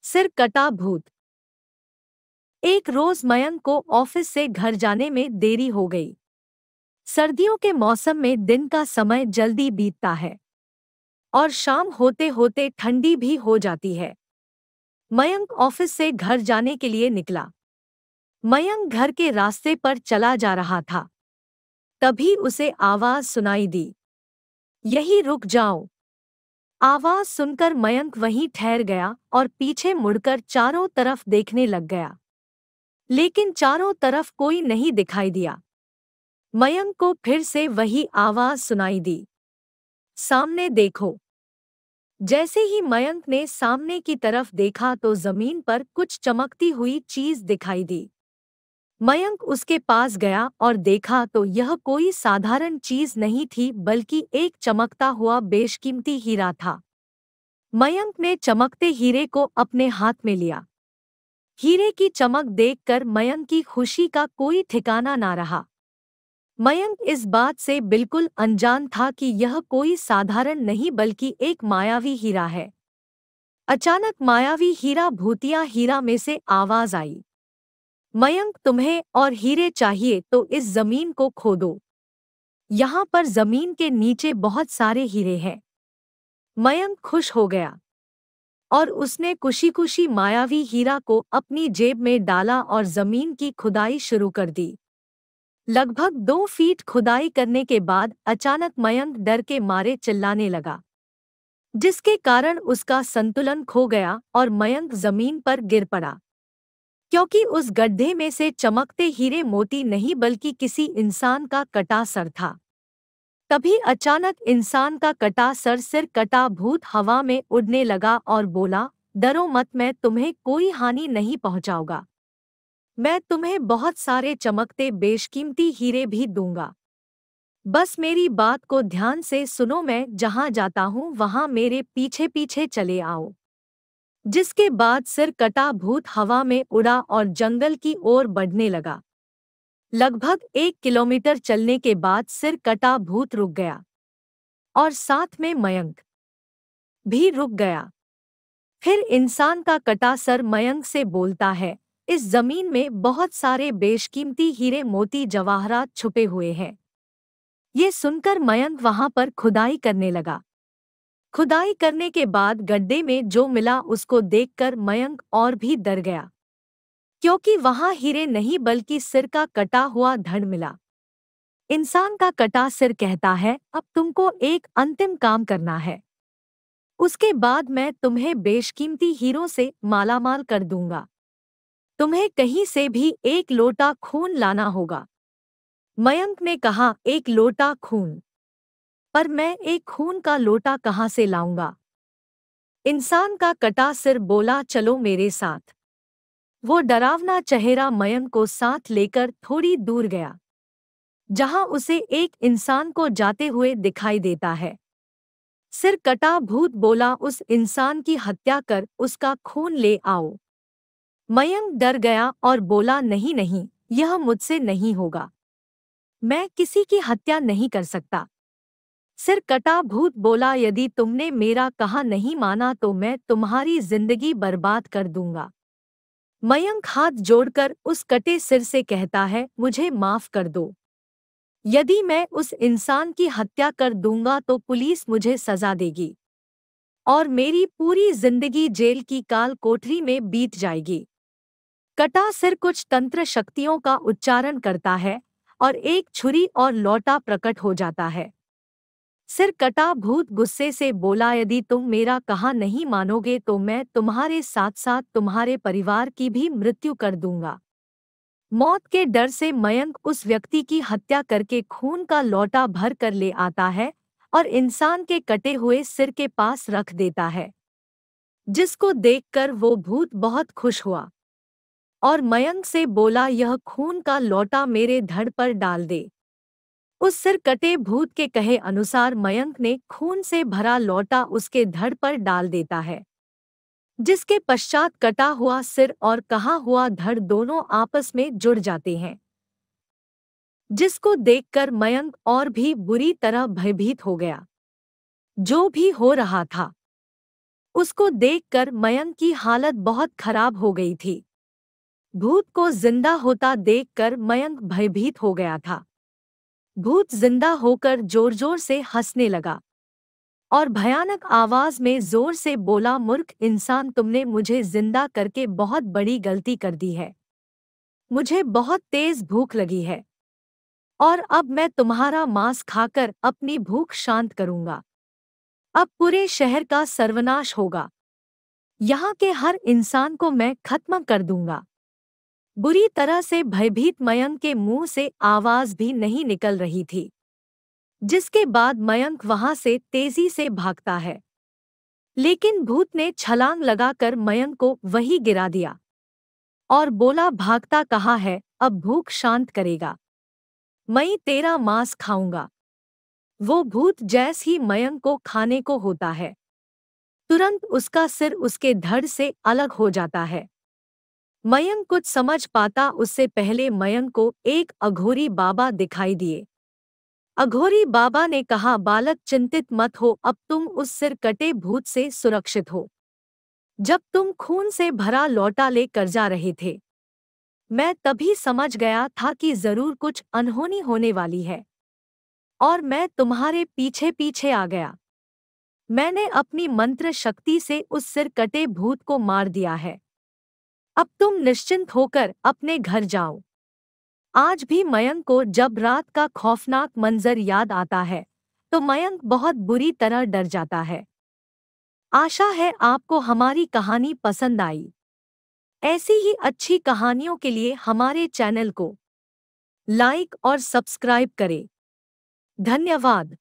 सिर कटा भूत। एक रोज मयंक को ऑफिस से घर जाने में देरी हो गई। सर्दियों के मौसम में दिन का समय जल्दी बीतता है और शाम होते होते ठंडी भी हो जाती है। मयंक ऑफिस से घर जाने के लिए निकला। मयंक घर के रास्ते पर चला जा रहा था, तभी उसे आवाज सुनाई दी, यहीं रुक जाओ। आवाज सुनकर मयंक वहीं ठहर गया और पीछे मुड़कर चारों तरफ देखने लग गया, लेकिन चारों तरफ कोई नहीं दिखाई दिया। मयंक को फिर से वही आवाज सुनाई दी, सामने देखो। जैसे ही मयंक ने सामने की तरफ देखा तो जमीन पर कुछ चमकती हुई चीज दिखाई दी। मयंक उसके पास गया और देखा तो यह कोई साधारण चीज नहीं थी, बल्कि एक चमकता हुआ बेशकीमती हीरा था। मयंक ने चमकते हीरे को अपने हाथ में लिया। हीरे की चमक देखकर मयंक की खुशी का कोई ठिकाना ना रहा। मयंक इस बात से बिल्कुल अनजान था कि यह कोई साधारण नहीं बल्कि एक मायावी हीरा है। अचानक मायावी हीरा भूतिया हीरा में से आवाज आई, मयंक तुम्हें और हीरे चाहिए तो इस जमीन को खोदो। यहाँ पर जमीन के नीचे बहुत सारे हीरे हैं। मयंक खुश हो गया और उसने खुशी खुशी मायावी हीरा को अपनी जेब में डाला और जमीन की खुदाई शुरू कर दी। लगभग 2 फीट खुदाई करने के बाद अचानक मयंक डर के मारे चिल्लाने लगा, जिसके कारण उसका संतुलन खो गया और मयंक जमीन पर गिर पड़ा, क्योंकि उस गड्ढे में से चमकते हीरे मोती नहीं बल्कि किसी इंसान का कटा सर था। तभी अचानक इंसान का कटा सर सिर कटा भूत हवा में उड़ने लगा और बोला, डरो मत, मैं तुम्हें कोई हानि नहीं पहुंचाऊंगा। मैं तुम्हें बहुत सारे चमकते बेशकीमती हीरे भी दूंगा। बस मेरी बात को ध्यान से सुनो, मैं जहां जाता हूं वहां मेरे पीछे पीछे चले आओ। जिसके बाद सिर कटा भूत हवा में उड़ा और जंगल की ओर बढ़ने लगा। लगभग 1 किलोमीटर चलने के बाद सिर कटा भूत रुक गया और साथ में मयंक भी रुक गया। फिर इंसान का कटा सर मयंक से बोलता है, इस जमीन में बहुत सारे बेशकीमती हीरे मोती जवाहरात छुपे हुए हैं। ये सुनकर मयंक वहां पर खुदाई करने लगा। खुदाई करने के बाद गड्ढे में जो मिला उसको देखकर मयंक और भी डर गया, क्योंकि वहां हीरे नहीं बल्कि सिर का कटा हुआ धड़ मिला। इंसान का कटा सिर कहता है, अब तुमको एक अंतिम काम करना है, उसके बाद मैं तुम्हें बेशकीमती हीरों से मालामाल कर दूंगा। तुम्हें कहीं से भी एक लोटा खून लाना होगा। मयंक ने कहा, एक लोटा खून? पर मैं एक खून का लोटा कहाँ से लाऊंगा? इंसान का कटा सिर बोला, चलो मेरे साथ। वो डरावना चेहरा मयंक को साथ लेकर थोड़ी दूर गया, जहां उसे एक इंसान को जाते हुए दिखाई देता है। सिर कटा भूत बोला, उस इंसान की हत्या कर उसका खून ले आओ। मयंक डर गया और बोला, नहीं नहीं, यह मुझसे नहीं होगा। मैं किसी की हत्या नहीं कर सकता। सिर कटा भूत बोला, यदि तुमने मेरा कहा नहीं माना तो मैं तुम्हारी जिंदगी बर्बाद कर दूंगा। मयंक हाथ जोड़कर उस कटे सिर से कहता है, मुझे माफ कर दो। यदि मैं उस इंसान की हत्या कर दूंगा तो पुलिस मुझे सजा देगी और मेरी पूरी जिंदगी जेल की काल कोठरी में बीत जाएगी। कटा सिर कुछ तंत्र शक्तियों का उच्चारण करता है और एक छुरी और लौटा प्रकट हो जाता है। सिर कटा भूत गुस्से से बोला, यदि तुम मेरा कहा नहीं मानोगे तो मैं तुम्हारे साथ साथ तुम्हारे परिवार की भी मृत्यु कर दूंगा। मौत के डर से मयंक उस व्यक्ति की हत्या करके खून का लौटा भर कर ले आता है और इंसान के कटे हुए सिर के पास रख देता है, जिसको देखकर वो भूत बहुत खुश हुआ और मयंक से बोला, यह खून का लौटा मेरे धड़ पर डाल दे। उस सिर कटे भूत के कहे अनुसार मयंक ने खून से भरा लौटा उसके धड़ पर डाल देता है, जिसके पश्चात कटा हुआ सिर और कहा हुआ धड़ दोनों आपस में जुड़ जाते हैं, जिसको देखकर मयंक और भी बुरी तरह भयभीत हो गया। जो भी हो रहा था उसको देखकर मयंक की हालत बहुत खराब हो गई थी। भूत को जिंदा होता देखकर मयंक भयभीत हो गया था। भूत जिंदा होकर जोर जोर से हंसने लगा और भयानक आवाज में जोर से बोला, मूर्ख इंसान, तुमने मुझे जिंदा करके बहुत बड़ी गलती कर दी है। मुझे बहुत तेज भूख लगी है और अब मैं तुम्हारा मांस खाकर अपनी भूख शांत करूंगा। अब पूरे शहर का सर्वनाश होगा। यहाँ के हर इंसान को मैं खत्म कर दूंगा। बुरी तरह से भयभीत मयंक के मुंह से आवाज भी नहीं निकल रही थी, जिसके बाद मयंक वहां से तेजी से भागता है। लेकिन भूत ने छलांग लगाकर मयंक को वहीं गिरा दिया और बोला, भागता कहाँ है, अब भूख शांत करेगा, मैं तेरा मांस खाऊंगा। वो भूत जैस ही मयंक को खाने को होता है, तुरंत उसका सिर उसके धड़ से अलग हो जाता है। मयंक कुछ समझ पाता उससे पहले मयंक को एक अघोरी बाबा दिखाई दिए। अघोरी बाबा ने कहा, बालक चिंतित मत हो, अब तुम उस सिर कटे भूत से सुरक्षित हो। जब तुम खून से भरा लौटा लेकर जा रहे थे, मैं तभी समझ गया था कि जरूर कुछ अनहोनी होने वाली है और मैं तुम्हारे पीछे पीछे आ गया। मैंने अपनी मंत्र शक्ति से उस सिर कटे भूत को मार दिया है। अब तुम निश्चिंत होकर अपने घर जाओ। आज भी मयंक को जब रात का खौफनाक मंजर याद आता है तो मयंक बहुत बुरी तरह डर जाता है। आशा है आपको हमारी कहानी पसंद आई। ऐसी ही अच्छी कहानियों के लिए हमारे चैनल को लाइक और सब्सक्राइब करें। धन्यवाद।